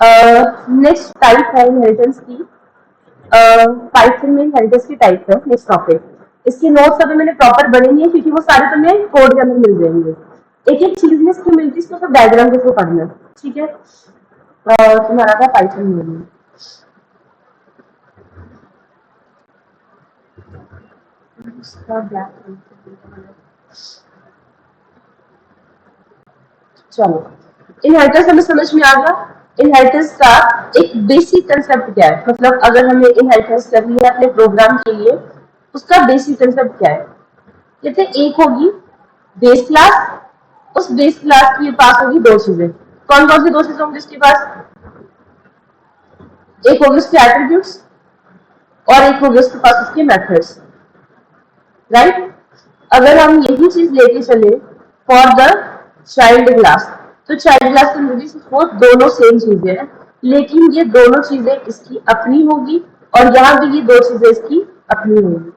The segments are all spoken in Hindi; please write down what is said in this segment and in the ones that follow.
नेक्स्ट टाइप है इनहेरिटेंस की। पाइथन में इनहेरिटेंस की टाइप है नेक्स्ट टॉपिक। इसके नोट्स अभी मैंने प्रॉपर बने नहीं है क्योंकि वो सारे तुम्हें कोड के अंदर मिल जाएंगे। एक एक चीज में इसकी मिलती है, इसको सब डायग्राम के थ्रू पढ़ना है, ठीक है। तुम्हारा था पाइथन में। चलो, इनहेरिटेंस हमें समझ में आ गया। इनहेरिटेंस का एक बेसिक कंसेप्ट क्या है, मतलब अगर हमें इनहेरिटेंस करनी है अपने प्रोग्राम के लिए, उसका बेसिक कंसेप्ट क्या है। जैसे एक होगी बेस क्लास, उस बेस क्लास के पास होगी दो चीजें। कौन कौन सी दो चीजें होंगी उसके पास? एक होगी उसके एट्रीब्यूट्स और एक होगी उसके पास उसके मेथड्स, राइट। अगर हम यही चीज लेके चले फॉर द चाइल्ड क्लास, तो चाइल्ड क्लास के अंदर भी वो दोनों सेम चीजें हैं, लेकिन ये दोनों चीजें इसकी अपनी होगी और यहाँ भी ये दो चीजें इसकी अपनी होगी।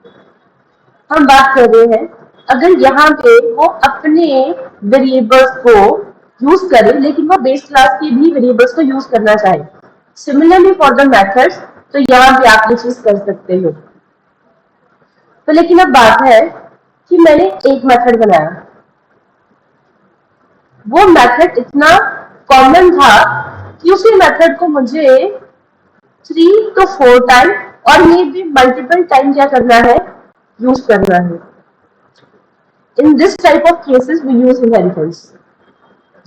हम बात कर रहे हैं अगर यहाँ पे वो अपने वेरिएबल्स को यूज करे लेकिन वो बेस क्लास के भी वेरिएबल्स को यूज करना चाहे, सिमिलरली फॉर द मेथड्स, तो यहाँ भी आप ये चीज कर सकते हो। तो लेकिन अब बात है कि मैंने एक मेथड बनाया, वो मेथड इतना कॉमन था कि उसी मेथड को मुझे 3 to 4 टाइम और मे भी मल्टीपल टाइम क्या करना है, यूज करना है। In this type of cases we use inheritance.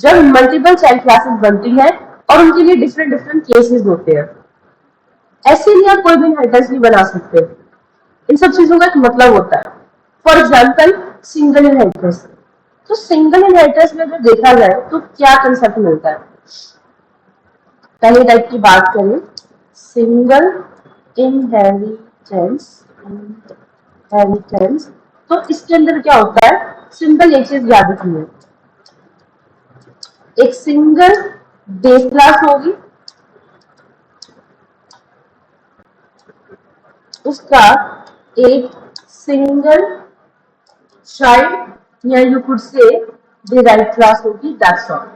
जब मल्टीपल चाइल्ड क्लासेस बनती हैं और उनके लिए डिफरेंट डिफरेंट केसेस होते हैं, ऐसे लिए आप कोई भी इनहेरिटेंस नहीं बना सकते। इन सब चीजों का एक मतलब होता है। For example single inheritance. तो सिंगल इनहेरिटेंस में अगर देखा जाए तो क्या कंसेप्ट मिलता है। पहले टाइप की बात करें, सिंगल इनहेरिटेंस। इनहेरिटेंस तो इसके अंदर क्या होता है, सिंपल एक चीज याद रखनी है, एक सिंगल बेस क्लास होगी, उसका एक सिंगल चाइल्ड या you could say derived class होगी, दैट्स ऑल।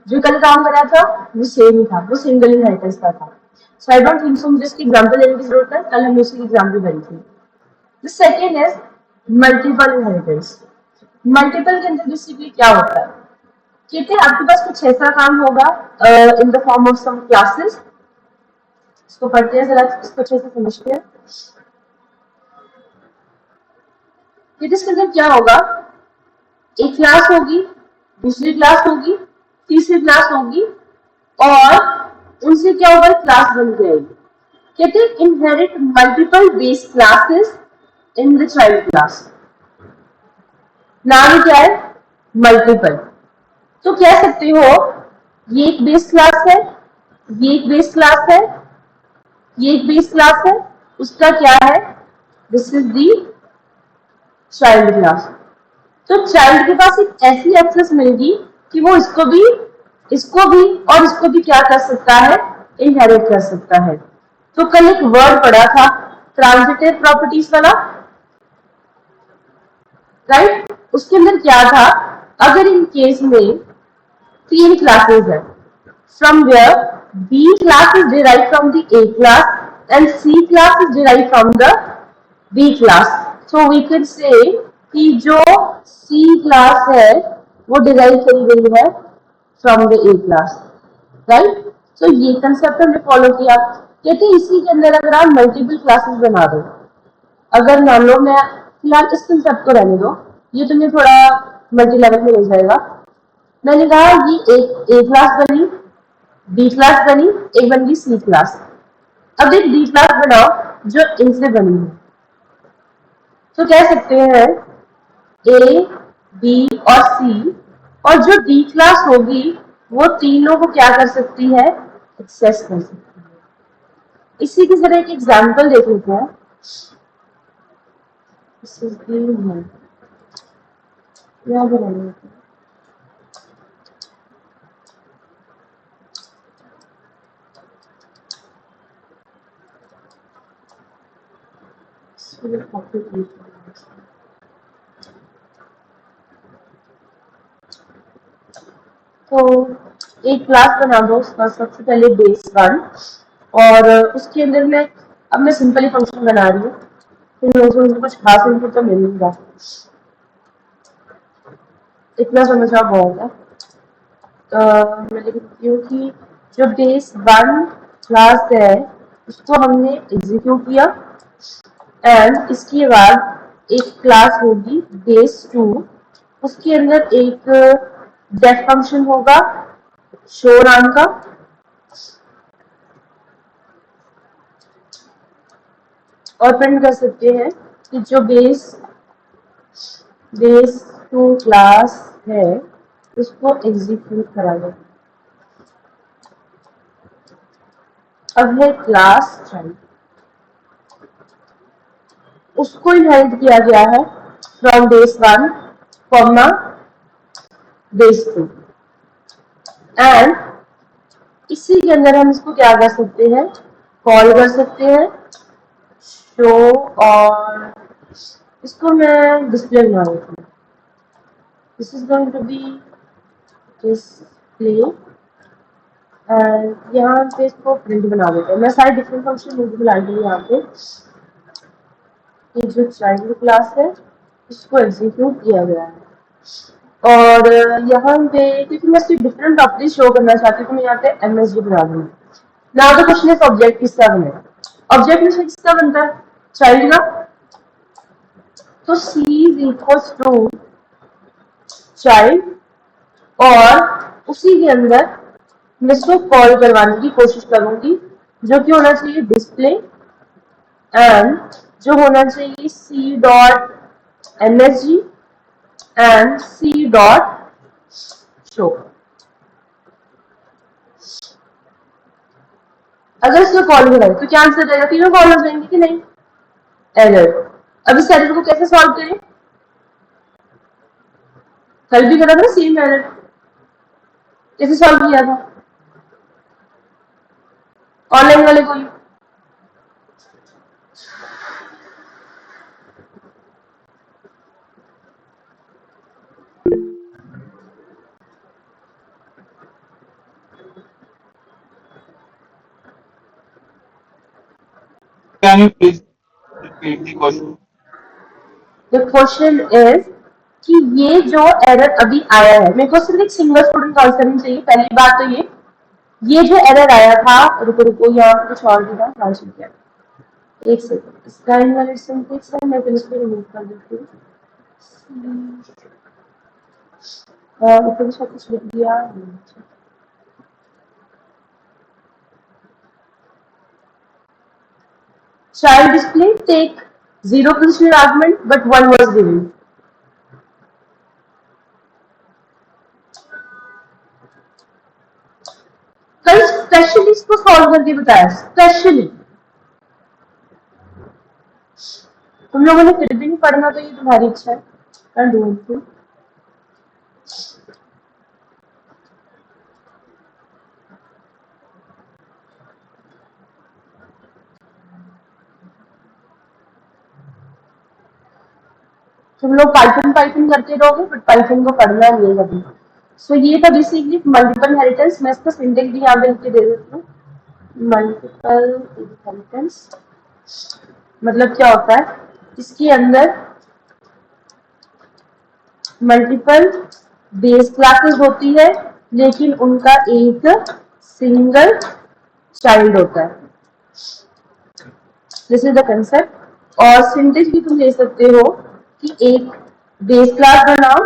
जो कल काम करा था वो सेम ही था, वो सिंगल इनहेरिटेंस का था। सो आई डोंट थिंक सो मुझे इसकी एग्जांपल लेने की जरूरत है, कल हमने उसकी एग्जांपल बनी थी। The second is multiple inheritance. Multiple के अंदर बेसिकली क्या होता है, कहते हैं आपके पास कुछ ऐसा काम होगा in the form of some classes. इसको पढ़ते हैं जरा, इसको अच्छे से समझते हैं। इसके अंदर क्या होगा, एक क्लास होगी, दूसरी क्लास होगी, तीसरी क्लास होगी और उनसे क्या होगा, क्लास बन जाएगी। कहते हैं inherit multiple base classes in the child class. नाम क्या है, मल्टीपल। तो कह सकते हो ये एक बेस क्लास है, ये एक बेस क्लास है, ये एक बेस क्लास है, उसका क्या है, this is the child class. तो चाइल्ड के पास एक ऐसी एक्सेस मिलेगी कि वो इसको भी और इसको भी क्या कर सकता है, इनहेरिट कर सकता है। तो कल एक वर्ड पढ़ा था ट्रांजिटिव प्रॉपर्टीज वाला, राइट। उसके अंदर क्या था, अगर इन केस में 3 क्लासेस है, from where B class is derive from the A class and C class is derive from the B class. So we can say कि जो सी क्लास है वो डिराइव करी गई है from the A class, right. So ये कंसेप्ट हमने फॉलो किया। कहते हैं इसी के अंदर अगर आप मल्टीपल क्लासेस बना दो, अगर मान लो मैं फिलहाल इस कंसेप्ट को रहने दो, ये तुम्हें थोड़ा मल्टी लेवल में ले जाएगा। मैंने कहा ये एक ए क्लास बनी, बी क्लास बनी, एक बन गई सी क्लास। अब एक डी क्लास बनाओ जो इनसे बनी है, तो कह सकते हैं ए, बी और सी, और जो डी क्लास होगी वो तीनों को क्या कर सकती है, एक्सेस कर सकती है। इसी की जरा एक एग्जांपल देख लेते हैं। याद रहेगा, तो एक क्लास बना दो उसका सबसे पहले बेस 1 और उसके अंदर मैं सिंपली फंक्शन बना रही हूँ, फिर मुझे कुछ खास इनपुट तो मिल नहीं रहा, इतना समझा होगा। मैं लिखती हूँ कि जो बेस 1 क्लास है उसको हमने एग्जीक्यूट किया एंड इसके बाद एक क्लास होगी बेस 2, उसके अंदर एक डेफ फंक्शन होगा शो नाम का, और प्रिंट कर सकते हैं कि जो बेस 2 क्लास है उसको एग्जीक्यूट करा जाए। अब है क्लास चाइल्ड, उसको इनहेरिट किया गया है from base 1 comma base 2 and इसी के अंदर हम इसको क्या कर सकते हैं, कॉल कर सकते हैं शो, और इसको मैं डिस्प्ले बना देती हूँ। This is going to be display and यहाँ पे इसको प्रिंट बना देते हैं। मैं सारे डिफरेंट फंक्शन मल्टीपल आई दी यहाँ पे, जो चाइल्ड क्लास है इसको एग्जीक्यूट किया गया है, और यहाँ पे क्योंकि मैं सिर्फ डिफरेंट प्रॉपर्टीज शो करना चाहती हूँ तो मैं यहाँ पे एमएसजी बना दूंगी। Now the question is object किसका बनेगा, ऑब्जेक्ट में से किसका बनता है, चाइल्ड का, तो C is equals to child, और उसी के अंदर मैं इसको कॉल करवाने की कोशिश करूंगी जो कि होना चाहिए डिस्प्ले एंड जो होना चाहिए C dot MSG and C dot show. अगर इसको कॉल कराए तो क्या आंसर रहेगा, तीनों कॉल हो जाएंगे कि नहीं, एरर। अब इस एरर को कैसे सॉल्व करें, कल भी करा था सेम एरर, कैसे सॉल्व किया था ऑनलाइन वाले को, Can you please repeat the question? The question is कि ये जो एरर अभी आया है, मेरे को सिर्फ एक सिंगल स्टूडेंट आंसर नहीं चाहिए, पहली बात तो ये जो एरर आया था, रुको रुको यहाँ पे कुछ और भी था, ट्रांसलेट किया, एक सेकंड, इसका इनवैलिड सिंटैक्स है, मैं फिर इसको रिमूव कर देती हूँ, ऊपर से कुछ लिख दिया, child display take 0 position argument but 1 was given. कल स्पेशली इसको सॉल्व करके बताया, स्पेशली तुम लोगों ने फिर भी नहीं पढ़ना तो ये तुम्हारी इच्छा है, कर दूंगी। तुम लोग पाइथन पाइथन करते रहोगे बट पाइथन को पढ़ना नहीं है कभी। सो ये था बेसिकली मल्टीपल इनहेरिटेंस, मैं इसका सिंटेक्स भी यहाँ पे लिख के दे देती हूँ। मल्टीपल इनहेरिटेंस मतलब क्या होता है, इसके अंदर मल्टीपल बेस क्लासेस होती है लेकिन उनका एक सिंगल चाइल्ड होता है, दिस इज द कंसेप्ट। और सिंटेक्स भी तुम ले सकते हो कि एक बेस क्लास बनाओ,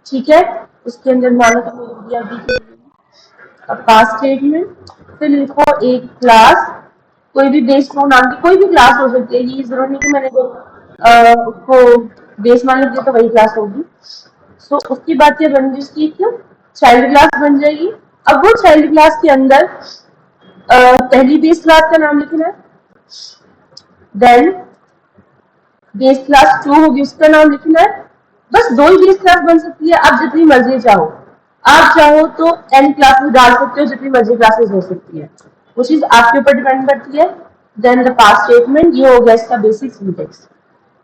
ठीक है, उसके अंदर मानो पास स्टेटमेंट, फिर लिखो एक क्लास, कोई भी बेस नो नाम की कोई भी क्लास हो सकती है, ये जरूरी नहीं कि मैंने उसको बेस मान लिख दिया तो वही क्लास होगी। सो उसकी बात क्या बन गई, उसकी एक चाइल्ड क्लास बन जाएगी। अब वो चाइल्ड क्लास के अंदर पहली बेस क्लास का नाम लिखना है, देन बेस क्लास 2 होगी उसका नाम लिखना है, बस 2 ही बेस क्लास बन सकती है, आप जितनी मर्जी चाहो, आप चाहो तो n क्लासेस डाल सकते हो, जितनी मर्जी क्लासेस हो सकती है, वो चीज आपके ऊपर डिपेंड करती है। देन द पास स्टेटमेंट, ये हो गया इसका बेसिक सिंटेक्स,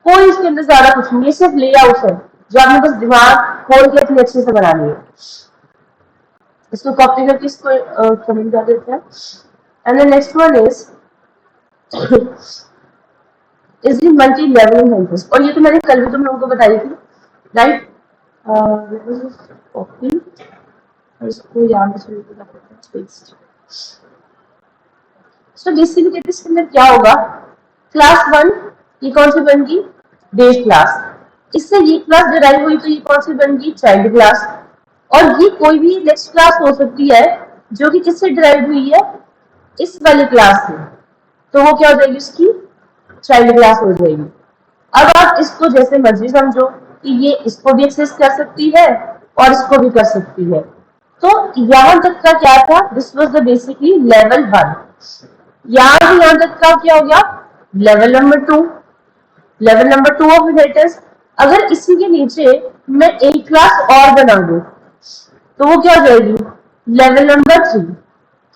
कोई इसके अंदर ज्यादा कुछ नहीं है, सिर्फ लेआउट है जो आपने बस दिमाग खोल के अपने अच्छे से बनानी है। इसको कॉपी करके इसको कमेंट कर देते हैं. And the next one is the multi level inheritance. और ये तो मैंने कल भी तुम लोगों को बताई थी, राइट. कॉपी और इसको याद से. सो बेसिकली इसके अंदर क्या होगा, क्लास वन ये कौन सी बनेगी, बेस क्लास. इससे ये क्लास डिराइव हुई तो ये कौन सी बनेगी, चाइल्ड क्लास. और ये कोई भी नेक्स्ट क्लास हो सकती है जो कि किससे डिराइव हुई है, इस वाली क्लास से. तो वो क्या हो जाएगी, उसकी चाइल्ड क्लास हो जाएगी. अब आप इसको जैसे मर्जी समझो कि ये इसको भी एक्सेस कर सकती है और इसको भी कर सकती है. तो यहां तक का क्या था, this was the basically level one. यहाँ से यहाँ तक का क्या हो गया, level number two. Level number two of inheritance. अगर इसी के नीचे मैं एक क्लास और बना दूं तो वो क्या हो जाएगी, लेवल नंबर थ्री.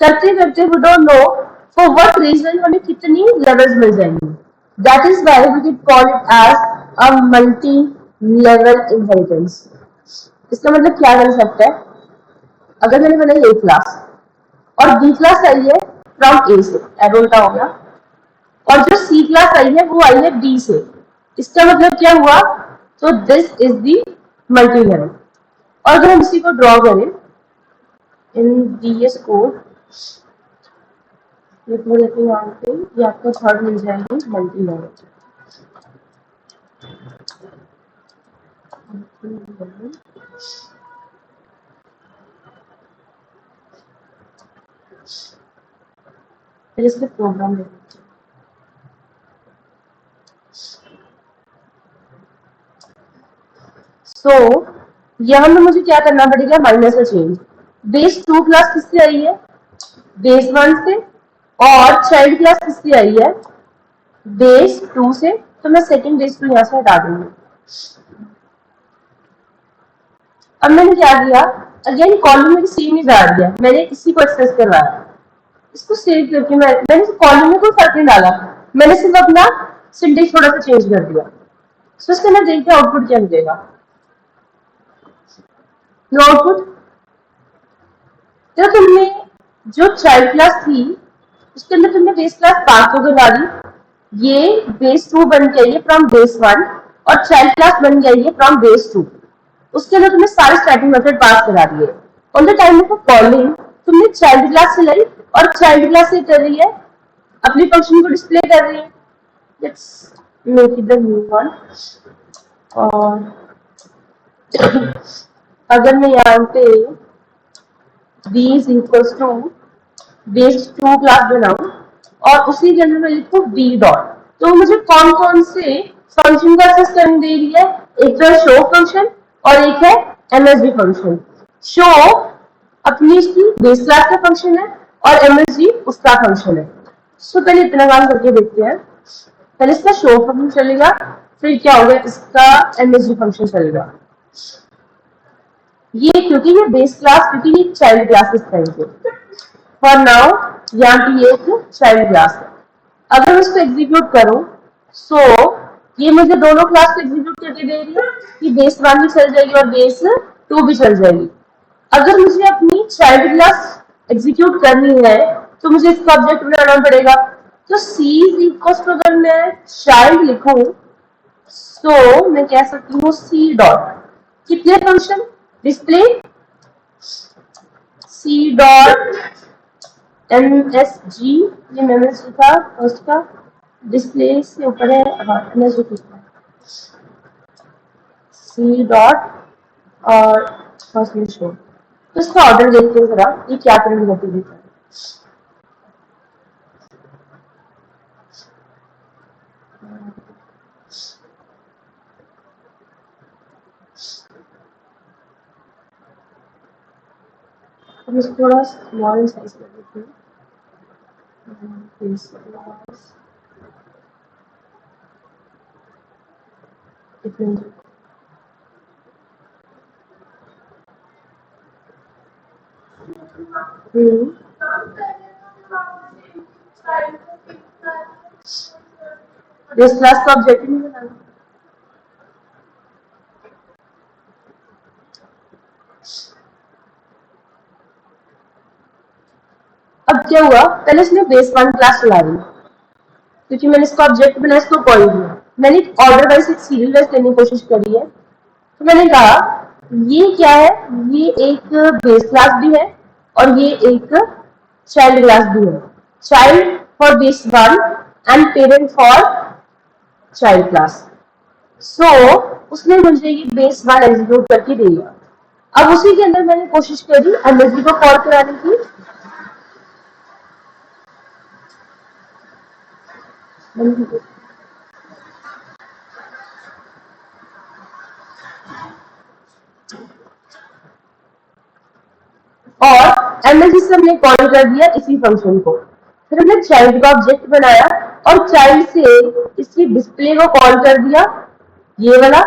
करते करते we don't know for what reason हमें कितनी लेवल्स मिल जाएंगी. That is why we can call it as a multi level inheritance. इसका मतलब क्या कर सकता है, अगर मैंने बनाई ए क्लास और बी क्लास आई है फ्रॉम ए से, एरो उल्टा हो गया, और जो सी क्लास आई है वो आई है डी से. इसका मतलब क्या हुआ, तो this is the multi level. और अगर हम इसी को ड्रॉ करें इन डीएस कोड, लिख देते हैं यहाँ पे, ये आपको थर्ड मिल जाएगी मल्टी लेवल. फिर इसके प्रोग्राम देखते हैं. सो यहाँ में मुझे क्या करना पड़ेगा, माइनस से चेंज. बेस टू क्लास किससे आई है, बेस वन से. और चाइल्ड क्लास किससे आई है, बेस टू से. तो मैं सेकंड बेस को यहाँ से हटा दूंगी. अब मैंने क्या किया, अगेन कॉलम में सेम ही डाल दिया, मैंने इसी को एक्सेस करवाया. इसको सेव करके मैंने कॉलम में कोई फर्क नहीं डाला, मैंने सिर्फ अपना सिंटेक्स थोड़ा सा चेंज कर दिया. सो इसके अंदर देखते हैं आउटपुट क्या मिलेगा. आउटपुट, तो तुमने जो चाइल्ड क्लास थी उसके अंदर तुमने बेस क्लास पास होकर डाली, ये बेस टू बन गई है फ्रॉम बेस वन, और चाइल्ड क्लास बन गई है फ्रॉम बेस टू. उसके अंदर तुमने सारे स्टैटिक मेथड पास करा दिए. On the time of calling तुमने चाइल्ड क्लास से लाई और चाइल्ड क्लास से कर रही है अपनी फंक्शन को डिस्प्ले कर रही है. Let's make it the new one. और अगर मैं यहाँ पे b is equals to base two class बनाऊं और उसी के अंदर मैं लिखूं b डॉट, तो मुझे कौन कौन से फंक्शन का एक्सेस करने दे रही है, एक तो है शो फंक्शन और एक है msg फंक्शन. शो अपनी इसकी बेस क्लास का फंक्शन है और msg उसका फंक्शन है. सो पहले इतना काम करके देखते हैं. पहले इसका शो फंक्शन चलेगा, फिर क्या होगा, इसका msg फंक्शन चलेगा. ये क्योंकि ये बेस क्लास, क्योंकि ये चाइल्ड क्लास इस टाइम पे. फॉर नाउ यहाँ पे ये एक चाइल्ड क्लास है. अगर मैं इसको एग्जीक्यूट करूं सो ये मुझे दोनों क्लास को एग्जीक्यूट करके दे रही है कि बेस वन भी चल जाएगी और बेस टू भी चल जाएगी. अगर मुझे अपनी चाइल्ड क्लास एग्जीक्यूट करनी है तो मुझे इसका ऑब्जेक्ट बनाना पड़ेगा. तो सी इज इक्वल टू, अगर मैं चाइल्ड लिखूं सो मैं कह सकती हूँ सी डॉट कितने function display, C dot MSG, ये मेमोरी था फर्स्ट का, डिस्प्ले से ऊपर है, हाँ एमएसजी लिखा है, सी डॉट और फर्स्ट में शो. तो इसका ऑर्डर देखते हैं जरा ये क्या प्रिंट करके देता है. हम इसको थोड़ा स्मॉल साइज कर देते हैं. बेस क्लास का ऑब्जेक्ट नहीं बनाना. क्या हुआ, पहले इसने बेस 1 क्लास चला दी, क्योंकि मैंने इसको ऑब्जेक्ट बनाया, इसको कॉल दिया, मैंने ऑर्डर वाइज एक सीरियल वाइज लेने की कोशिश करी है। तो मैंने कहा ये क्या है, ये एक बेस क्लास भी है और ये एक चाइल्ड क्लास भी है, child for base 1 and parent for child class. So उसने मुझे ये बेस 1 एग्जीक्यूट करके दे दिया। अब उसी के अंदर मैंने कोशिश करी एमएसबी को कॉल कराने की, और एमएसबी से हमने कॉल कर दिया इसी फंक्शन को। फिर हमने चाइल्ड का ऑब्जेक्ट बनाया और चाइल्ड से इसकी डिस्प्ले को कॉल कर दिया, ये वाला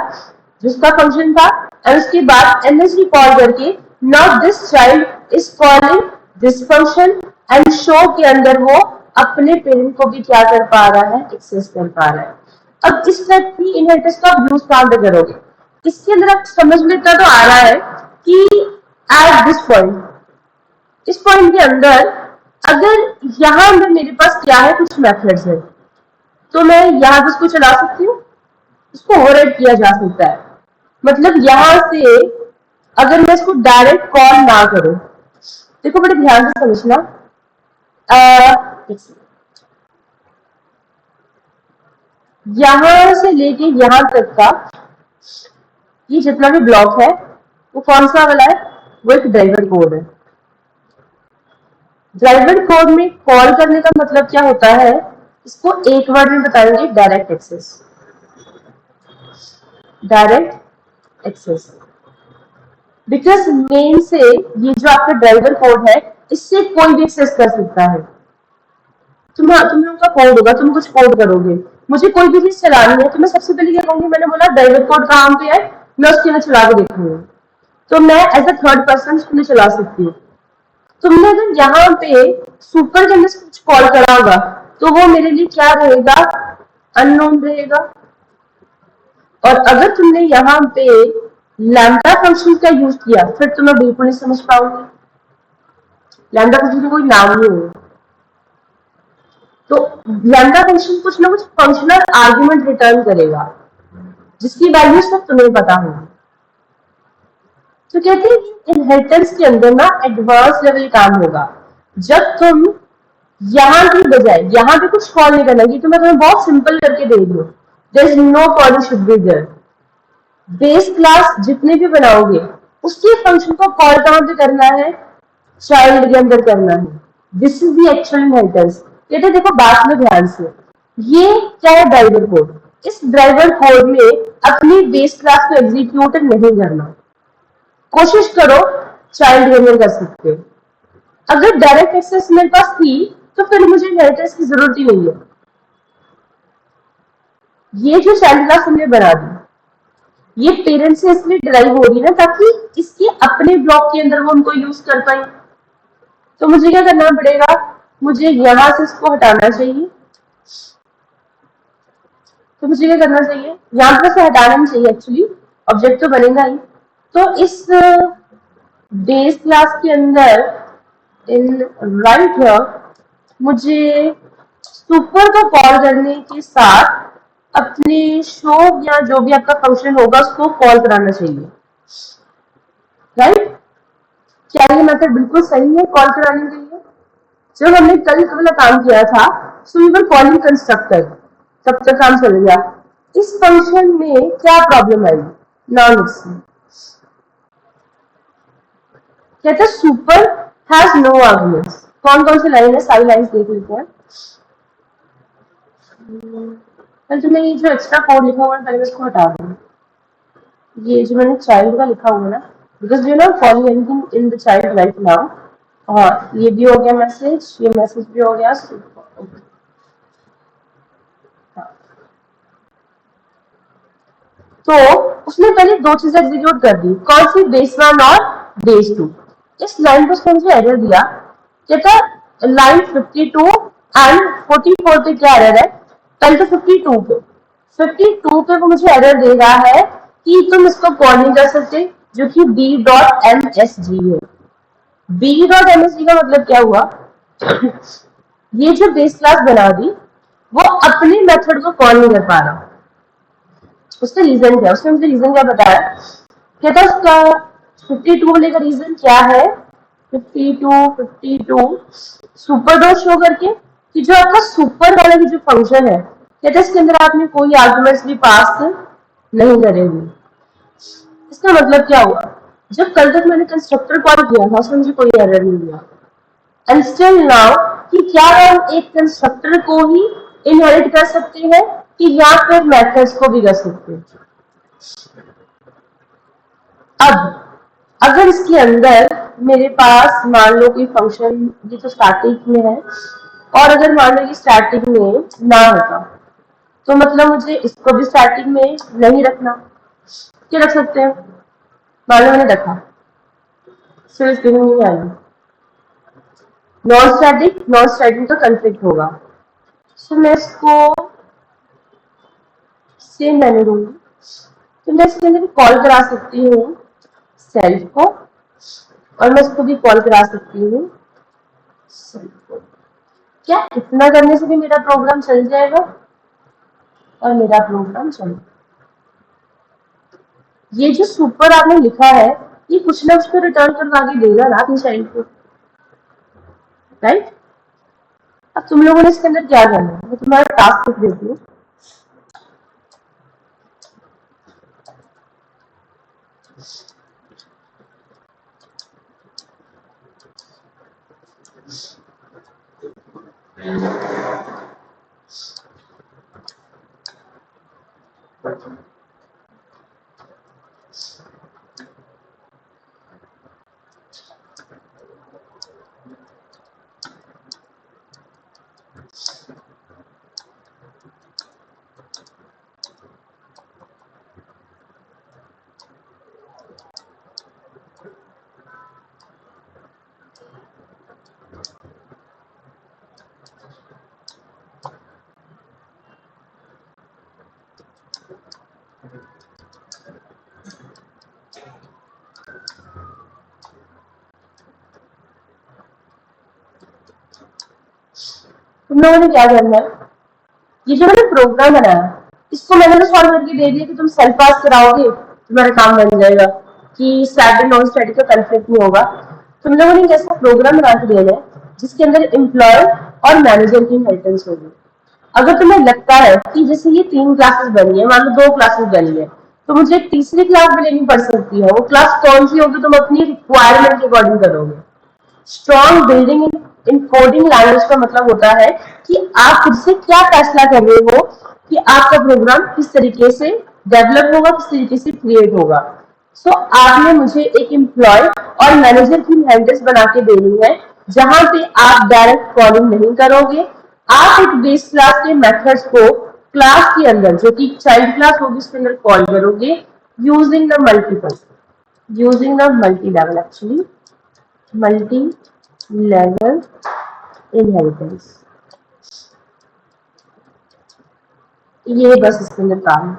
जिसका फंक्शन था, और उसके बाद एमएसबी कॉल करके now this child is calling this function and show के अंदर वो अपने पेरेंट को भी क्या कर पा रहा है, एक्सेस कर पा रहा है। अब इस टाइप की इनहेरिटेंस का आप यूज कहां पे करोगे, इसके अंदर आप समझ में तो आ रहा है कि एट दिस पॉइंट, इस पॉइंट के अंदर अगर यहां पे मेरे पास क्या है, कुछ मेथड्स है, तो मैं यहां पे इसको चला सकती हूँ, इसको ओवरराइड किया जा सकता है। मतलब यहां से अगर मैं इसको डायरेक्ट कॉल ना करूं, देखो बड़े ध्यान से समझना, यहां से लेके यहां तक का ये जितना भी ब्लॉक है वो कौन सा वाला है, वो एक ड्राइवर कोड है। ड्राइवर कोड में कॉल करने का मतलब क्या होता है, इसको एक वर्ड में बताएंगे, direct access. Direct access because main से ये जो आपका ड्राइवर कोड है, इससे कोई भी एक्सेस कर सकता है। तुम लोगों का कोड होगा, तुम कुछ कोड करोगे, मुझे कोई भी चीज चलानी है, तो मैं सबसे पहले क्या कहूंगी, मैंने बोला ड्राइवर कोड कहाँ पे है, मैं उसके लिए चला के देखूंगी, तो मैं एज अ थर्ड पर्सन उसके चला सकती हूँ। तुमने अगर यहाँ पे सुपर के अंदर कुछ कॉल करा होगा, तो वो मेरे लिए क्या रहेगा, अननोन रहेगा। और अगर तुमने यहाँ पे लैम्डा फंक्शन का यूज किया, फिर तो मैं बिल्कुल नहीं समझ पाऊंगी, लैम्डा फंक्शन का कोई नाम नहीं होगा। तो लैम्डा फंक्शन कुछ ना कुछ फंक्शनल आर्गुमेंट रिटर्न करेगा, जिसकी वैल्यू सब तुम्हें पता होगी। तो कहते हैं इनहेरिटेंस के अंदर ना एडवांस लेवल काम होगा, जब तुम यहाँ की बजाय यहाँ पे कुछ कॉल नहीं करना, ये तो मैं तुम्हें बहुत सिंपल करके दे रही हूँ, there is no call should be there. Base class जितने भी बनाओगे, उसके फंक्शन को कॉल कहाँ पे करना है, चाइल्ड के अंदर करना है। This is the actual inheritance. कहते देखो बात में ध्यान से, ये क्या है, ड्राइवर कोड। इस ड्राइवर कोड में अपनी बेस क्लास को एग्जीक्यूट नहीं करना, कोशिश करो चाइल्ड के अंदर कर सकते हो। अगर डायरेक्ट एक्सेस मेरे पास थी, तो फिर मुझे इनहेरिटेंस की जरूरत ही नहीं है। ये जो चाइल्ड क्लास हमने बना दी, ये पेरेंट्स से इसलिए ड्राइव हो रही है ना, ताकि इसके अपने ब्लॉक के अंदर वो उनको यूज कर पाए। तो मुझे क्या करना पड़ेगा, मुझे यहां से इसको हटाना चाहिए। तो मुझे क्या करना चाहिए, यहां पर से हटाना नहीं चाहिए, एक्चुअली ऑब्जेक्ट तो बनेगा ही। तो इस बेस क्लास के अंदर इन राइट हियर मुझे सुपर को कॉल करने के साथ अपने शो या जो भी आपका फंक्शन होगा उसको कॉल कराना चाहिए, राइट। क्या ये मेथड बिल्कुल सही है कॉल कराने के लिए? जब हमने कल वाला काम किया था, so we were calling constructor, तब तक काम चल गया। इस फंक्शन में क्या प्रॉब्लम आई, नाउ लेट्स सी। कहते हैं सुपर हैज नो आर्गुमेंट्स। कौन कौन सी लाइन है, सारी लाइन्स देख लेते हैं। तो मैं ये जो एक्स्ट्रा कोड लिखा हुआ है, पहले मैं इसको हटा दूँ। ये जो मैंने चाइल्ड का लिखा हुआ है ना, because you know calling anything in the child right now. और ये भी हो गया मैसेज, ये मैसेज भी हो गया। तो उसने पहले दो चीजें एग्जीक्यूट कर दी, कौन सी, बेस 1 और बेस 2। इस लाइन पर उसने मुझे एरर दिया, कहता लाइन 52 एंड 44 पे क्या एरर है, पहले तो 52 पे वो मुझे एरर दे रहा है कि तुम इसको कॉल नहीं कर सकते, जो कि b.msg है। b.msg का मतलब क्या हुआ, ये जो बेस क्लास बना दी वो अपने मेथड को कॉल नहीं कर पा रहा। उसका रीजन क्या, उसने मुझे रीजन क्या बताया, कहता उसका 52 होने का रीजन क्या है, 52 सुपर डॉट शो करके कि जो आपका सुपर वाला की जो फंक्शन है, कहते इसके अंदर आपने कोई आर्गुमेंट्स भी पास नहीं करेंगे। इसका मतलब क्या हुआ, जब कल तक मैंने कंस्ट्रक्टर कॉल किया था उसमें मुझे कोई एरर नहीं दिया। एंड स्टिल नाउ कि क्या हम एक कंस्ट्रक्टर को ही इनहेरिट कर सकते हैं कि या फिर मेथड्स को भी कर सकते हैं। अब अगर इसके अंदर मेरे पास मान लो कोई फंक्शन, ये तो स्टैटिक में है, और अगर मान लो ये स्टैटिक में ना होता तो मतलब मुझे इसको भी स्टैटिक में नहीं रखना, क्या रख सकते हैं, मान लो मैंने रखा, सिर्फ नहीं आएगी, नॉन स्टैटिक का कंफ्लिक्ट होगा। सो मैं इसको सेम मैंने दूंगी, तो मैं इसके अंदर कॉल करा सकती हूँ सेल्फ को, और मैं इसको भी कॉल करा सकती हूँ सेल्फ को। क्या इतना करने से भी मेरा प्रोग्राम चल जाएगा, और मेरा प्रोग्राम चल, ये जो सुपर आपने लिखा है ये कुछ ना कुछ तो रिटर्न करवा के देगा ना अपनी चाइल्ड को, राइट। अब तुम लोगों ने इसके अंदर क्या करना है, मैं तुम्हारा टास्क लिख देती हूँ। तुम लोगों ने क्या करना है, ये जो मैंने प्रोग्राम बनाया इसको मैंने तो सॉल्व करके दे दिया कि तुम सेल्फ पास कराओगे तुम्हारा काम बन जाएगा कि स्टैटिक नॉन स्टैटिक का कंफ्लिक्ट नहीं होगा। तुम लोगों ने जैसा प्रोग्राम बना के देना है जिसके अंदर एम्प्लॉय और मैनेजर की इनहेरिटेंस होगी। अगर तुम्हें लगता है कि जैसे ये 3 क्लासेस बनी है, मान लो 2 क्लासेस बनी है, तो मुझे एक तीसरी क्लास भी लेनी पड़ सकती है, वो क्लास कौन सी होगी तुम अपनी रिक्वायरमेंट के अकॉर्डिंग करोगे। Strong building in coding language का मतलब होता है कि आप खुद से क्या फैसला कर रहे हो कि आपका प्रोग्राम किस तरीके से डेवलप होगा, किस तरीके से क्रिएट होगा। सो आपने मुझे एक एम्प्लॉय और मैनेजर की इनहेरिटेंस बना के देनी है जहां पे आप डायरेक्ट कॉलिंग नहीं करोगे, आप एक बेस क्लास के मेथड्स को क्लास के अंदर जो कि चाइल्ड क्लास होगी उसके अंदर कॉल करोगे using the multi level actually multi level inheritance. ये बस इसके अंदर काम है।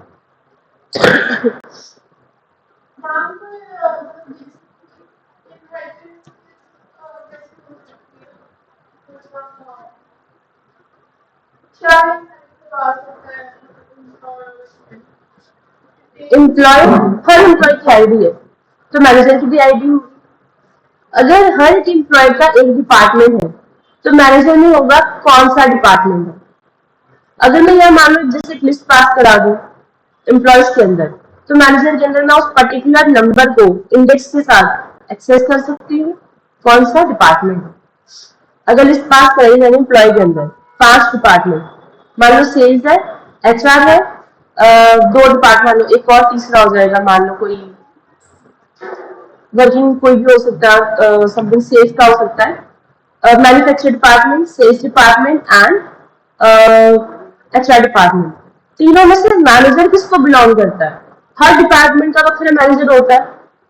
एम्प्लॉय, हर एम्प्लॉय की आईडी है तो मैनेजर की भी आईडी होगी। अगर हर एक एम्प्लॉय का एक डिपार्टमेंट है तो मैनेजर में होगा कौन सा डिपार्टमेंट है। अगर मैं यह मान लो जैसे एक लिस्ट पास करा दूं एम्प्लॉयज के अंदर, तो मैनेजर के अंदर मैं उस पर्टिकुलर नंबर को इंडेक्स के साथ एक्सेस कर सकती हूँ कौन सा डिपार्टमेंट है। अगर लिस्ट पास करें मैंने एम्प्लॉय के अंदर 5 डिपार्टमेंट, मान लो सेल्स है, एचआर है, 2 डिपार्टमेंट, एक और तीसरा हो जाएगा, मान लो कोई वर्किंग कोई भी हो सकता है, समथिंग सेल्स का हो सकता है, manufacture department, sales department and HR department. तीनों में से मैनेजर किसको बिलोंग करता है, हर डिपार्टमेंट का तो फिर मैनेजर होता है।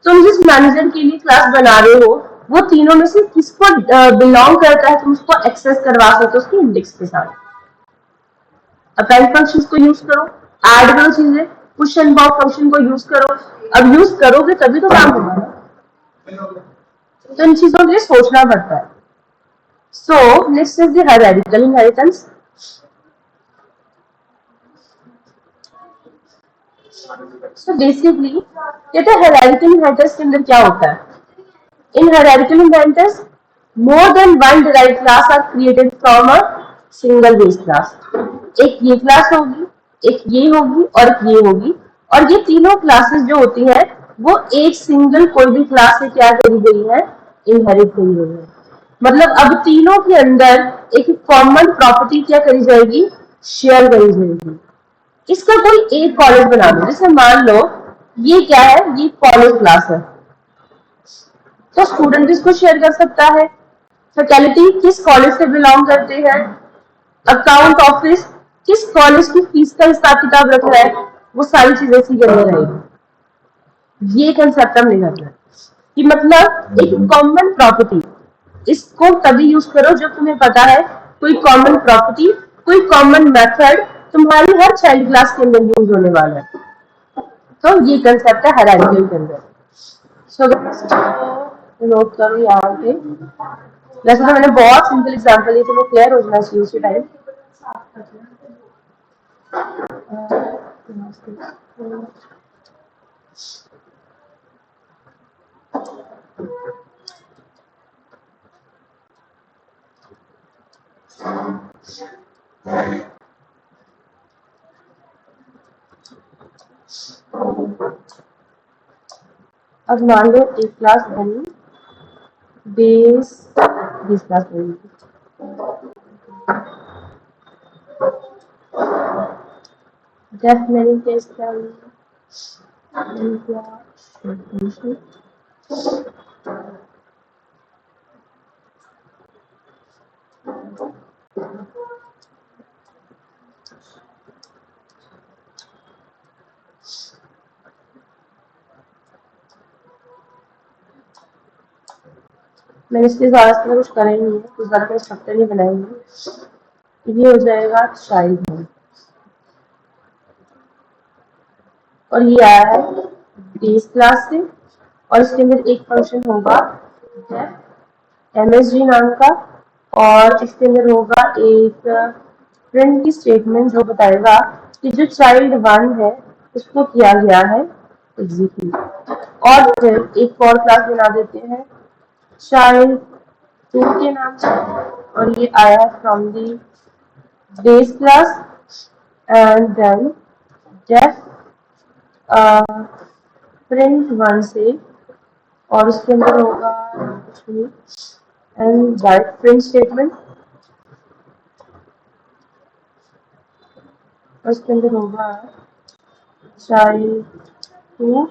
तुम जिस मैनेजर के लिए क्लास बना रहे हो वो तीनों में से किसको बिलोंग करता है, तुम उसको एक्सेस करवा सकते हो उसके इंडेक्स के साथ। अपेंड फंक्शंस को यूज करो, ऐड करो चीजें, पुश एंड पॉप फंक्शन को यूज करो। अब यूज करोगे तभी तो काम होगा ना, तो इन चीजों के लिए सोचना पड़ता है। So next is the hierarchical inheritance. So basically कहते हैं hierarchical inheritance के अंदर क्या होता है? In hierarchical inheritance, more than one derived class are created from a single base class. एक ये क्लास होगी, एक ये होगी और एक ये होगी, और ये तीनों क्लासेस जो होती हैं वो एक सिंगल कोई भी क्लास से क्या करी गई है, इनहेरिट करी गई है. मतलब अब तीनों के अंदर एक कॉमन प्रॉपर्टी क्या करी जाएगी, शेयर करी जाएगी. इसका कोई एक कॉलेज बना दो, जैसे मान लो ये क्या है, ये कॉलेज क्लास है, तो स्टूडेंट इसको शेयर कर सकता है. फैकल्टी किस कॉलेज से बिलोंग करते हैं, अकाउंट ऑफिस किस कॉलेज की फीस का हिसाब किताब रख रहा है, वो सारी चीजें इसी के अंदर रहेगी. ये कंसेप्ट हम नहीं करना है कि मतलब एक कॉमन प्रॉपर्टी, इसको तभी यूज करो जब तुम्हें पता है कोई कॉमन प्रॉपर्टी, कोई कॉमन मेथड तुम्हारी हर चाइल्ड क्लास के अंदर यूज होने वाला है. तो ये कंसेप्ट है हायरार्की के अंदर. सो नोट करो यहाँ पे. वैसे तो मैंने बहुत सिंपल एग्जांपल दिए, तो मैं क्लियर हो जाना चाहिए उसी टाइम. अब मान लो एक क्लास बनी, बेस बेस क्लास बनी, डेफ मैंने केस क्या मैंने इसके ज्यादा से कुछ करा ही नहीं है, कुछ ज्यादा मैंने स्ट्रक्चर नहीं बनाएंगे. ये हो जाएगा चाइल्ड होम, और ये आया है बेस क्लास से, और इसके अंदर एक फंक्शन होगा एमएसजी नाम का, और इसके अंदर होगा एक प्रिंट की स्टेटमेंट जो बताएगा कि जो चाइल्ड 1 है उसको किया गया है एग्जीक्यूट. और फिर एक और क्लास बना देते हैं चाइल्ड 2 के नाम से, और ये आया from the base class, and then def print 1 से, और उसके अंदर होगा कुछ नहीं, एंड राइट प्रिंट स्टेटमेंट, और उसके अंदर होगा चाइल्ड 2.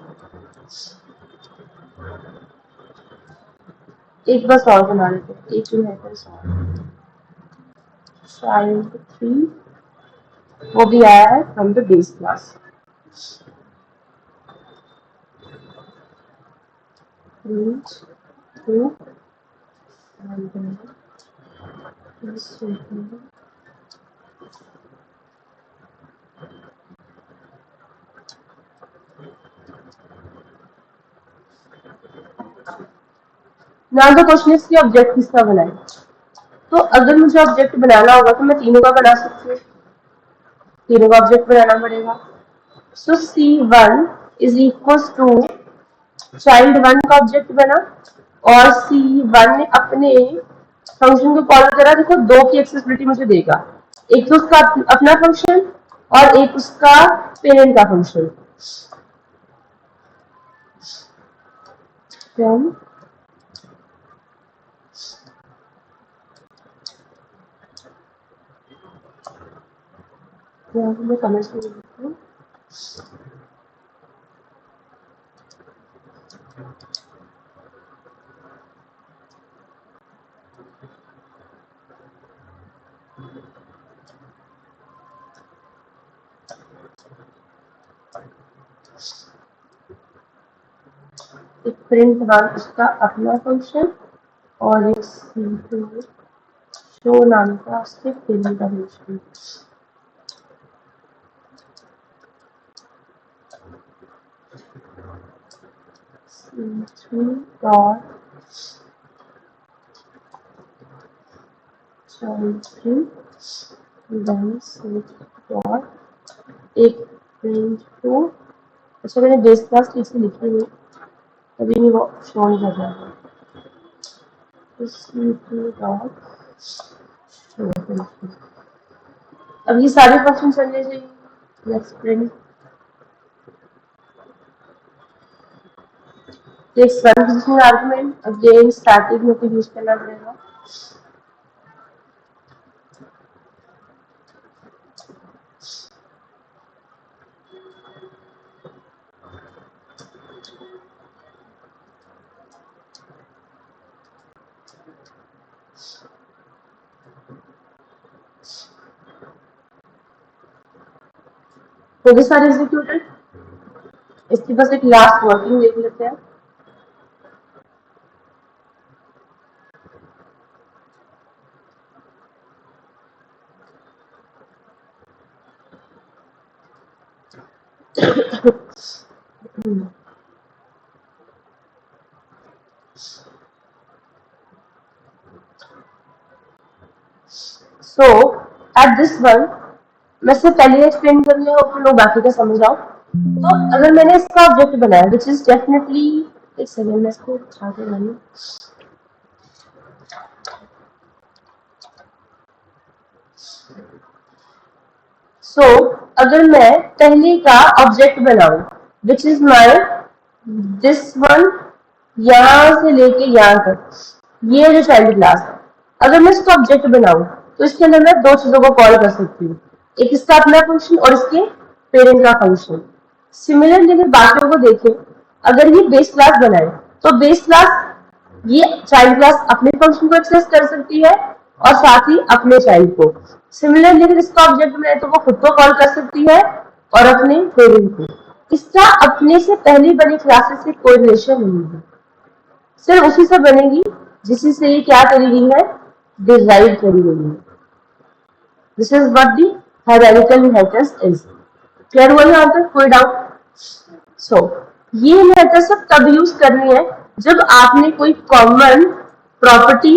एक बस और बना लेते हैं, एक जो है चाइल्ड 3, वो भी आया है from the base class. Print 2 and then this statement. Now the question is कि ऑब्जेक्ट किसका बनाए. तो अगर मुझे ऑब्जेक्ट बनाना होगा तो मैं तीनों का बना सकती हूँ, तीनों का ऑब्जेक्ट बनाना पड़ेगा. So C1 is equal to child 1 का ऑब्जेक्ट बना, और C1 ने अपने फंक्शन को कॉल करा. देखो दो की एक्सेसिबिलिटी मुझे देगा, एक तो उसका अपना फंक्शन और एक उसका पेरेंट का फंक्शन. मैं कमेंट्स में लिखती हूँ. एक प्रिंट 1 उसका अपना फंक्शन, और एक शो नाम का उसके पेरेंट का फंक्शन. C3 डॉट एक प्रिंट टू। अच्छा मैंने बेस क्लास ठीक से लिखी हुई, अभी नहीं वो शो नहीं कर रहा है। अब ये सारे फंक्शन चलने चाहिए। Let's print takes one position argument, again static होकर यूज करना पड़ेगा। हो गए सारे एग्जीक्यूटेड। इसके पास एक लास्ट वर्किंग देख लेते हैं। सो एट दिस वन मैं सिर्फ पहले एक्सप्लेन कर लिया और फिर लोग बाकी का समझ आओ। तो अगर मैंने इसका ऑब्जेक्ट बनाया विच इज डेफिनेटली, एक सेकेंड मैं इसको उठा के लाऊं। सो अगर मैं पहले का ऑब्जेक्ट बनाऊं which is my this one, यहां से लेके यहां तक ये जो चाइल्ड क्लास है, अगर मैं इसका ऑब्जेक्ट बनाऊं तो इसके अंदर मैं दो चीजों को कॉल कर सकती हूँ, एक इसका अपना फंक्शन और इसके पेरेंट का फंक्शन। सिमिलरली अगर बाकियों को देखें, अगर ये बेस क्लास बनाए तो बेस क्लास ये चाइल्ड क्लास अपने फंक्शन को एक्सेस कर सकती है और साथ ही अपने चाइल्ड को। सिमिलरली अगर इसका ऑब्जेक्ट बनाए तो वो खुद को कॉल कर सकती है और अपने पेरेंट को। इसका अपने से पहले बने क्लासेस से कोई रिलेशन नहीं है, सिर्फ उसी से बनेगी जिसी से ये क्या करी गई है, डिराइव करी गई है। This is what the hierarchical inheritance is. Clear हुआ यहाँ तक, कोई डाउट? सो ये इनहेरिटेंस सब तब यूज करनी है जब आपने कोई कॉमन प्रॉपर्टी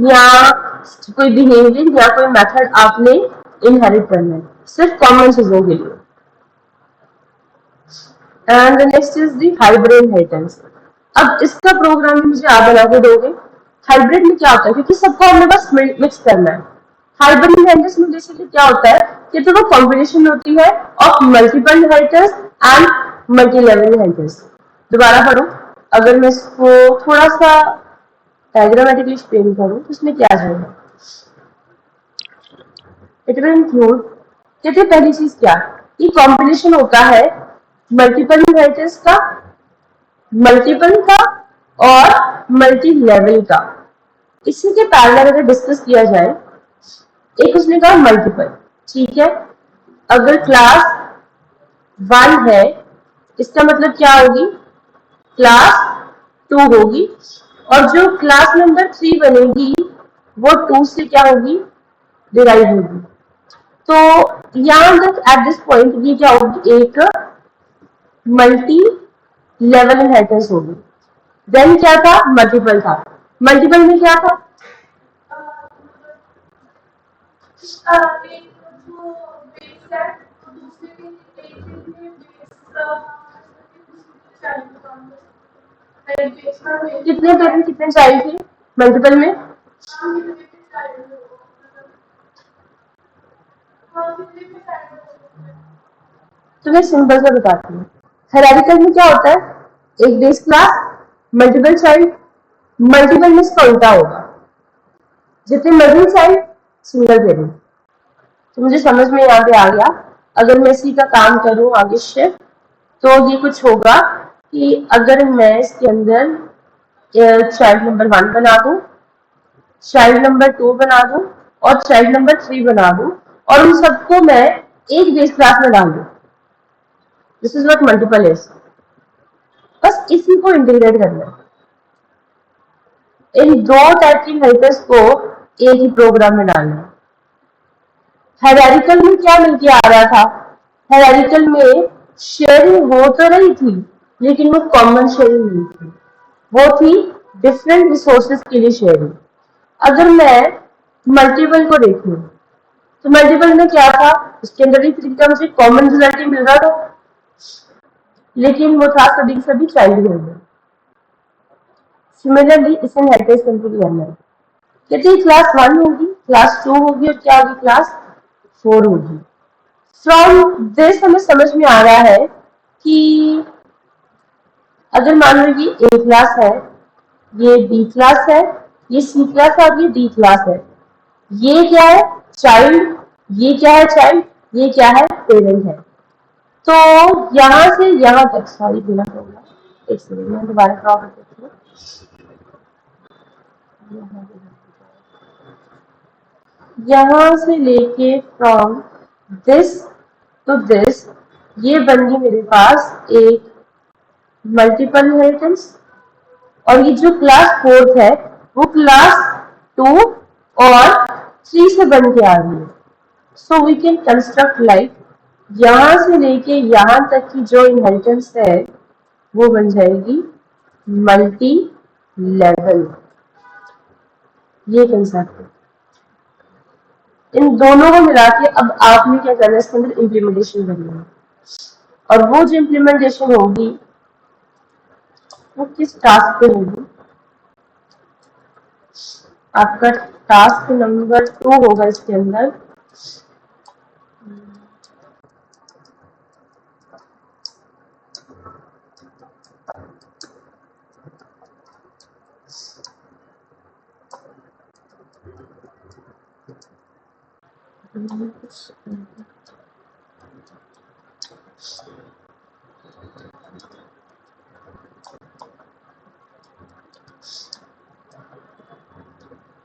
या कोई बिहेवियर या कोई मेथड आपने इनहेरिट करना है, सिर्फ कॉमन चीजों के लिए। And next is the hybrid inheritance. अब इसका प्रोग्राम मुझे आप बना के दोगे। हाइब्रिड में क्या होता है, क्योंकि सबको हमने बस मिक्स करना है। हाइब्रिड इनहेरिटेंस में बेसिकली क्या होता है कि तो वो कॉम्बिनेशन होती है of multiple inheritance and multi level inheritance. दोबारा पढ़ो, अगर मैं इसको थोड़ा सा डायग्रामेटिकली एक्सप्लेन करूं तो इसमें क्या जाएगा। इट विल इंक्लूड, कहते हैं पहली चीज क्या, ये कॉम्बिनेशन होता है मल्टीपल इनहेरिटेंस का, मल्टीपल का और मल्टी लेवल का। इसी के पैरेलल अगर डिस्कस किया जाए, एक उसने कहा मल्टीपल, ठीक है, अगर क्लास 1 है इसका मतलब क्या होगी, क्लास 2 होगी, और जो क्लास नंबर 3 बनेगी वो 2 से क्या होगी, डिराइव होगी। तो यहां तक एट दिस पॉइंट ये क्या होगी, एक मल्टी लेवल इनहेरिटेंस होगी। देन क्या था, मल्टीपल था। मल्टीपल में क्या था, कितने पेरेंट कितने चाइल्ड थे मल्टीपल में, तो मैं सिंपल सा बताती हूँ। हायरार्किकल में क्या होता है, एक base class, multiple child, multiple में इसका उल्टा होगा, जितने मल्टीपल चाइल्ड सिंगल पेरेंट। तो मुझे समझ में यहाँ पे आ गया। अगर मैं इसी का काम करूँ आगे शिफ्ट, तो ये कुछ होगा कि अगर मैं इसके अंदर चाइल्ड नंबर 1 बना दूं, चाइल्ड नंबर 2 बना दूं और चाइल्ड नंबर 3 बना दूं और उन सबको मैं एक बेस क्लास में डाल दूं, this is what multiple is. बस इसी को इंटीग्रेट करना है, इन दो टाइप की इनहेरिटेंस को एक ही प्रोग्राम में डालना है। हायरार्किकल में क्या मिलके आ रहा था, हायरार्किकल में शेयरिंग हो तो रही थी लेकिन वो कॉमन शेयरिंग नहीं थी, वो थी डिफरेंट रिसोर्सेज के लिए शेयरिंग। अगर मैं मल्टीपल को देखिए, तो मल्टीपल में क्या था, उसके अंदर भी 3 का मुझे कॉमन रिजल्ट ही मिल रहा था, लेकिन वो था सभी के सभी चाइल्ड में। सिमिलरली इसे इनहेरिटेंस कंप्लीट करना है, कहते हैं क्लास 1 होगी, क्लास 2 होगी और क्या होगी, क्लास 4 होगी। फ्रॉम दिस हमें समझ में आ रहा है कि अगर मान लो ये ए क्लास है, ये बी क्लास है, ये सी क्लास है और ये डी क्लास है, ये क्या है, चाइल्ड, ये क्या है, चाइल्ड, ये क्या है, पेरेंट है। तो यहां से यहां तक, सॉरी बिना होगा, एक सेकंड मैं दोबारा ड्रॉ कर देती हूँ। यहां से लेके फ्रॉम दिस टू दिस, ये बन गई मेरे पास एक मल्टीपल इनहेरिटेंस, और ये जो क्लास 4 है वो क्लास 2 और 3 से बन के आ रही है। So we can construct like यहां से लेके यहां तक की जो इनहेरिटेंस है वो बन जाएगी मल्टी लेवल। ये कंसेप्ट है। इन दोनों को मिला के अब आपने क्या करना है, इसके अंदर इम्प्लीमेंटेशन करनी है, और वो जो इम्प्लीमेंटेशन होगी वो किस टास्क पे होगी, आपका टास्क नंबर 2 होगा इसके अंदर।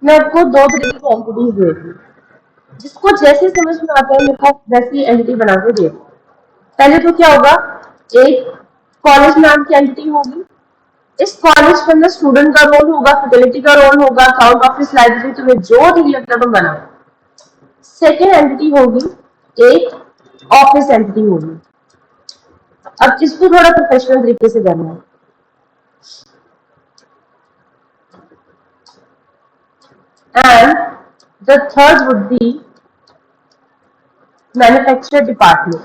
मैं आपको 2 तरीके की एंटिटीज दे रही हूँ, जिसको जैसे समझ में आता है मेरे को वैसी एंटिटी बना के दे। पहले तो क्या होगा, एक कॉलेज नाम की एंटिटी होगी, इस कॉलेज के अंदर स्टूडेंट का रोल होगा, फैकल्टी का रोल होगा, अकाउंट ऑफिस, लाइब्रेरी, तुम्हें जो ठीक लगता है तुम बनाओ। सेकेंड एंटिटी होगी एक ऑफिस एंटिटी होगी। अब इसको थोड़ा प्रोफेशनल तरीके से करना है। And the third would be manufacture department.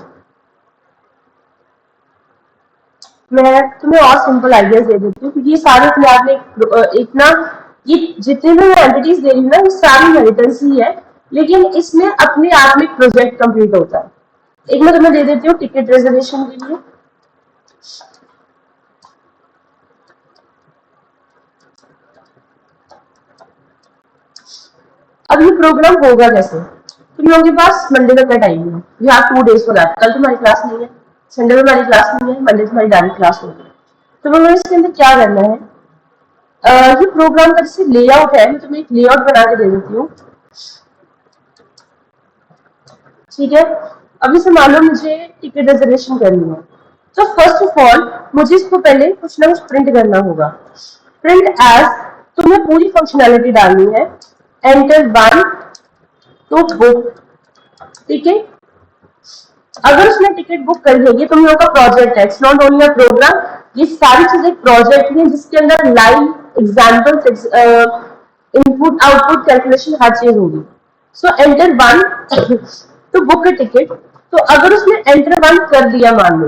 मैं तुम्हें और सिंपल आइडियाज दे देती हूँ, क्योंकि ये सारे अपने आप में इतना, ये जितने भी मैं एंटिटीज दे रही हूँ ना, ये सारी इनहेरिटेंस ही है, लेकिन इसमें अपने आप में प्रोजेक्ट कंप्लीट होता है। एक मैं तुम्हें दे देती हूँ टिकट रिजर्वेशन के लिए। अब ये प्रोग्राम होगा कैसे, तुम लोगों के पास मंडे तक का टाइम है, you have 2 days for that. कल तुम्हारी क्लास नहीं है, संडे में हमारी क्लास नहीं है, मंडे तुम्हारी डायरेक्ट क्लास होगी। तो तुम्हें इसके अंदर क्या करना है, ये प्रोग्राम का जैसे लेआउट है, मैं तुम्हें एक लेआउट बना के दे देती हूँ, ठीक है। अब इसे मान लो मुझे टिकट रिजर्वेशन करनी है, तो फर्स्ट ऑफ ऑल मुझे इसको पहले कुछ ना कुछ प्रिंट करना होगा। प्रिंट एज, तुम्हें पूरी फंक्शनैलिटी डालनी है, एंटर 1 टू बुक, ठीक है। अगर उसने टिकट बुक कर ली, ये तुम लोगों का प्रोजेक्ट है, it's not only a program, ये सारी चीजें प्रोजेक्ट है जिसके अंदर live examples, input output calculation हर चीज होगी। So enter 1 to book a ticket. तो अगर उसने एंटर 1 कर दिया, मान लो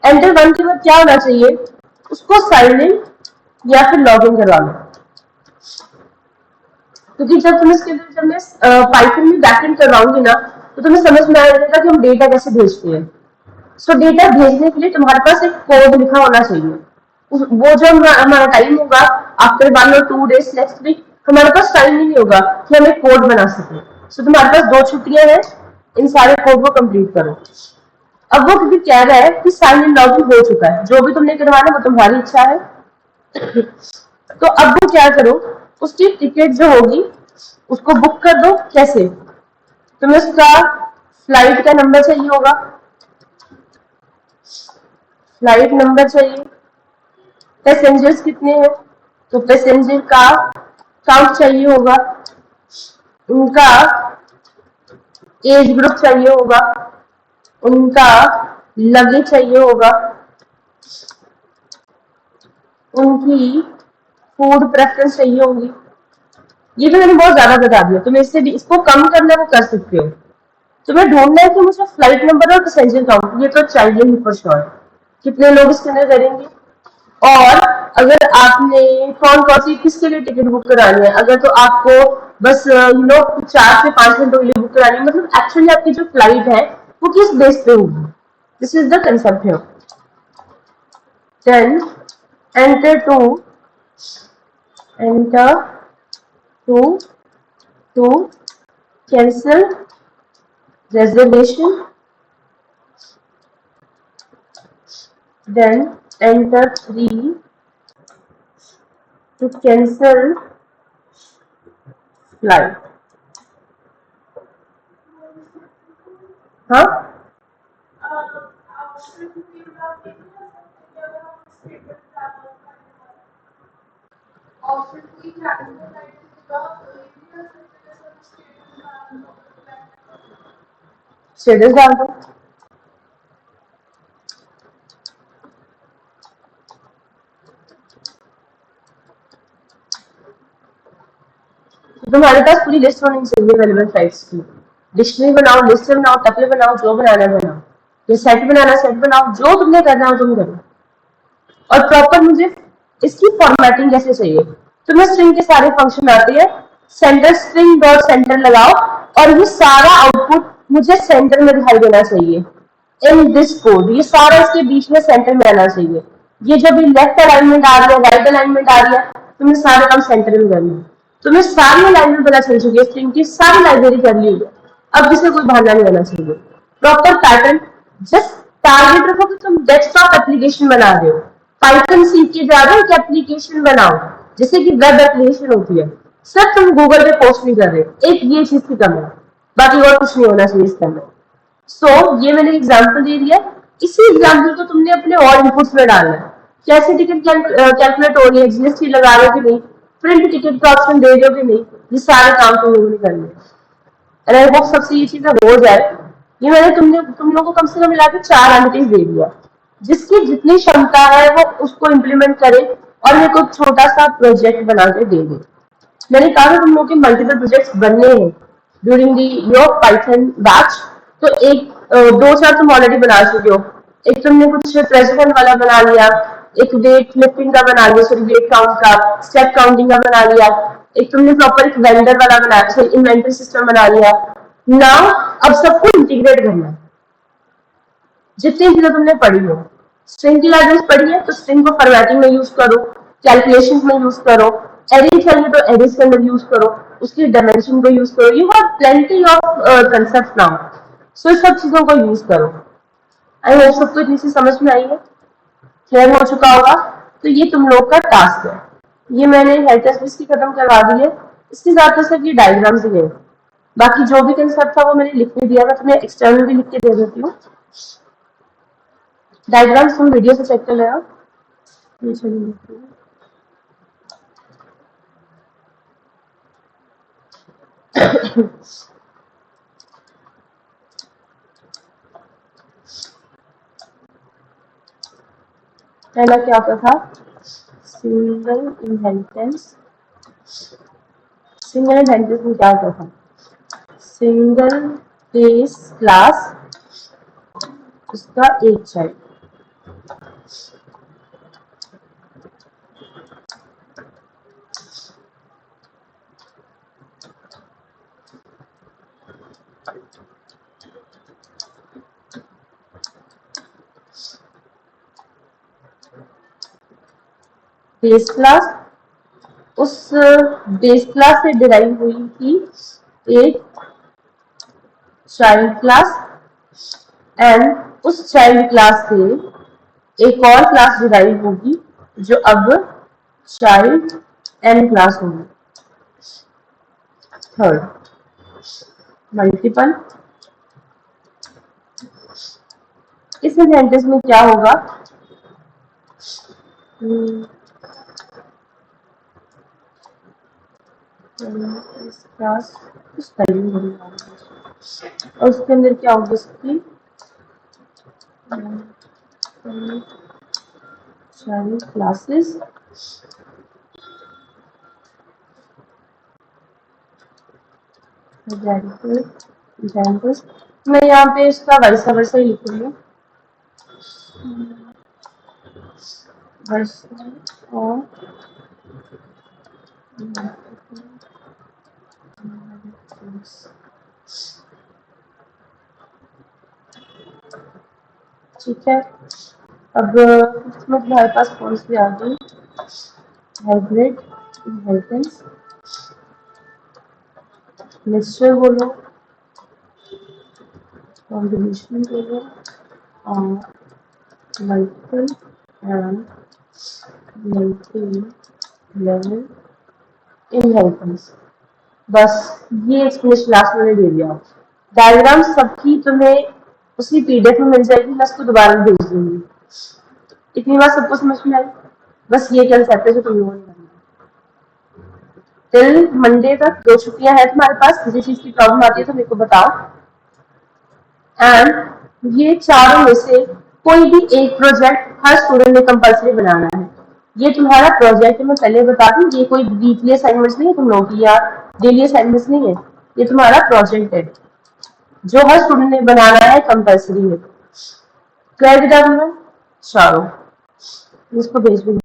एंटर 1 के बाद क्या होना चाहिए, उसको साइन इन या फिर लॉग इन करवा लो, क्योंकि जब तुम इसके अंदर, जब मैं पाइथन में बैकएंड करवाऊंगी ना, तो तुम्हें समझ में आ जाएगा कि हम डेटा कैसे भेजते हैं। सो डेटा भेजने के लिए तुम्हारे पास एक कोड लिखा होना चाहिए, वो जो हमारा टाइम होगा आफ्टर 1 और 2 days नेक्स्ट वीक, हमारे पास टाइम ही नहीं होगा कि हम एक कोड बना सके। सो तुम्हारे पास 2 छुट्टियां हैं, इन सारे कोड को कंप्लीट करो। अब वो क्योंकि कह रहा है कि साइन इन लॉग इन हो चुका है, जो भी तुमने करवाना वो तुम्हारी इच्छा है। तो अब वो क्या करो, उसकी टिकट जो होगी उसको बुक कर दो। कैसे, तुम्हें उसका फ्लाइट का नंबर चाहिए होगा, फ्लाइट नंबर चाहिए, पैसेंजर्स कितने हैं तो पैसेंजर का काउंट चाहिए होगा, उनका एज ग्रुप चाहिए होगा, उनका लगेज चाहिए होगा, उनकी फूड प्रेफरेंस चाहिए होगी, ये तो मैंने बहुत ज्यादा बता दिया, तुम्हें इससे भी इसको कम करना वो कर सकते हो। तुम्हें ढूंढना है कि मुझे फ्लाइट नंबर और पैसेंजर काउंट, ये तो चाहिए ही फॉर श्योर, कितने लोग इसके अंदर करेंगे। और अगर आपने कौन कौन सी किसके लिए टिकट बुक करानी है, अगर तो आपको बस 4 से 5 घंटों के लिए बुक करानी है, मतलब एक्चुअली आपकी जो फ्लाइट है वो किस बेस पे होगी, दिस इज द कंसेप्ट है। Then enter two enter two to cancel reservation, then enter 3 to cancel flight. हाँ, स्टेटस डाल दो। तो तुम्हारे पास पूरी लिस्ट होनी चाहिए अवेलेबल फ्लाइट्स की। डिक्शनरी बनाओ, लिस्ट बनाओ, टपले बनाओ, जो बनाना है बनाओ, ये सेट बनाना सेट बनाओ, जो तुमने करना हो तुम करो। और प्रॉपर मुझे इसकी फॉर्मेटिंग कैसे चाहिए, तुम्हें स्ट्रिंग के सारे फंक्शन आते हैं, सेंटर स्ट्रिंग डॉट सेंटर लगाओ, और ये सारा आउटपुट मुझे सेंटर में दिखाई देना चाहिए इन दिस कोड, ये सारा इसके बीच में सेंटर में आना चाहिए। ये जो भी लेफ्ट अलाइनमेंट आ रही है, राइट अलाइनमेंट आ रही है, तुमने सारे काम सेंटर में करना है। तुम्हें सारी अलाइनमेंट पता चल चुकी है, स्ट्रिंग की सारी लाइब्रेरी कर ली है, अब जिसे कोई बहाना नहीं होना चाहिए। प्रॉपर पैटर्न, जस्ट टारगेट रखो कि तुम डेस्कटॉप एप्लीकेशन बना रहे हो, पाइथन सीख के जा रहे हो कि एप्लीकेशन बनाओ, जैसे कि वेब एप्लीकेशन होती है, सिर्फ तुम गूगल पे पोस्ट नहीं कर रहे, एक ये चीज की कम है, बाकी और कुछ नहीं होना चाहिए इसके अंदर। ये मैंने एग्जाम्पल दे दिया, इसी एग्जाम्पल को तुमने अपने और इनपुट्स में डालना है। कैसे टिकट कैलकुलेट हो रही है, जीएसटी लगा रहे हो कि नहीं, प्रिंट टिकट का ऑप्शन दे रहे हो कि नहीं, ये सारे काम तुम लोगों ने करने हैं। और आई होप सबसे ये चीजें हो जाए। ये मैंने तुम लोगों को कम से कम मिला के 4 एंटिटीज दे दिया, जिसकी जितनी क्षमता है वो उसको इम्प्लीमेंट करे और मेरे को छोटा सा प्रोजेक्ट बना के दे दे। मैंने कहा तुम लोग के मल्टीपल प्रोजेक्ट्स बनने हैं during the your Python batch, तो एक 2-4 तुम ऑलरेडी बना चुके हो। एक तुमने कुछ प्रेसिडेंट वाला बना लिया, एक वेट लिफ्टिंग का बना लिया, सॉरी वेट काउंट का, स्टेप काउंटिंग का बना लिया, एक तुमने प्रॉपर एक वेंडर वाला बनाया, सॉरी इन्वेंटरी सिस्टम बना लिया। नाउ अब सबको इंटीग्रेट करना है, जितनी चीजें तुमने पढ़ी हो। स्ट्रिंग की लैंग्वेज पढ़ी है तो स्ट्रिंग को फॉर्मेटिंग में यूज करो, कैलकुलेशन में यूज करो, एरे चाहिए तो एरेज के अंदर यूज करो, उसकी डायमेंशन को यूज करो, you have plenty of concept now, so सब चीजों को यूज करो। आई होप सबको इतनी सी समझ में आई है, क्लियर हो चुका होगा। तो ये तुम लोग का टास्क है, ये मैंने हेल्थ टेस्ट की खत्म करवा दी है, इसके साथ तो सिर्फ ये डायग्राम्स ही है, बाकी जो भी कंसेप्ट था वो मैंने लिख के दिया, मैं तुम्हें एक्सटर्नल भी लिख के दे देती हूँ। डायग्राम्स तुम वीडियो से चेक कर लेना। ये चलिए पहला क्या होता था, सिंगल इनहेरिटेंस। सिंगल इनहेरिटेंस में क्या होता था, सिंगल बेस क्लास, उसका एक चाइल्ड। बेस क्लास, उस बेस क्लास से डिराइव हुई थी एक चाइल्ड क्लास, एंड उस चाइल्ड क्लास से एक और क्लास डिराइव होगी जो अब चाइल्ड एन क्लास होगी। Third, multiple. इस सेंटेंस में क्या होगा, क्लास और उसके अंदर क्या होगा, उसकी चाइल्ड क्लासेस एग्जाम्पल्स मैं यहाँ पे इसका वाइस वर्सा ही लिखूंगी, वर्सा ऑफ ठीक है। अब इसमें तुम्हारे पास कौन सी आ गई, हाइब्रिड इनहेरिटेंस, मिक्सचर बोलो, कॉम्बिनेशन बोलो, और multiple and multi level inheritance. बस ये एक्सप्लेनेशन क्लास मैंने दे दिया। डायग्राम सबकी तुम्हें उसी पीडीएफ में मिल जाएगी, मैं उसको दोबारा भेज दूंगी। इतनी बात सबको समझ में आई? बस ये कंसेप्ट है जो तुम लोगों ने करना है। टिल मंडे तक 2 छुट्टियां हैं तुम्हारे पास, किसी चीज की प्रॉब्लम आती है तो मेरे को बताओ। एंड ये चारों में से कोई भी एक प्रोजेक्ट हर स्टूडेंट ने कंपल्सरी बनाना है। ये तुम्हारा प्रोजेक्ट है, मैं पहले बता दूं, ये कोई वीकली असाइनमेंट्स नहीं है तुम लोगों की, या डेली असाइनमेंट्स नहीं है, ये तुम्हारा प्रोजेक्ट है जो हर स्टूडेंट ने बनाना है, कंपल्सरी है। क्लियर किया तुमने? चलो इसको भेज दूंगी।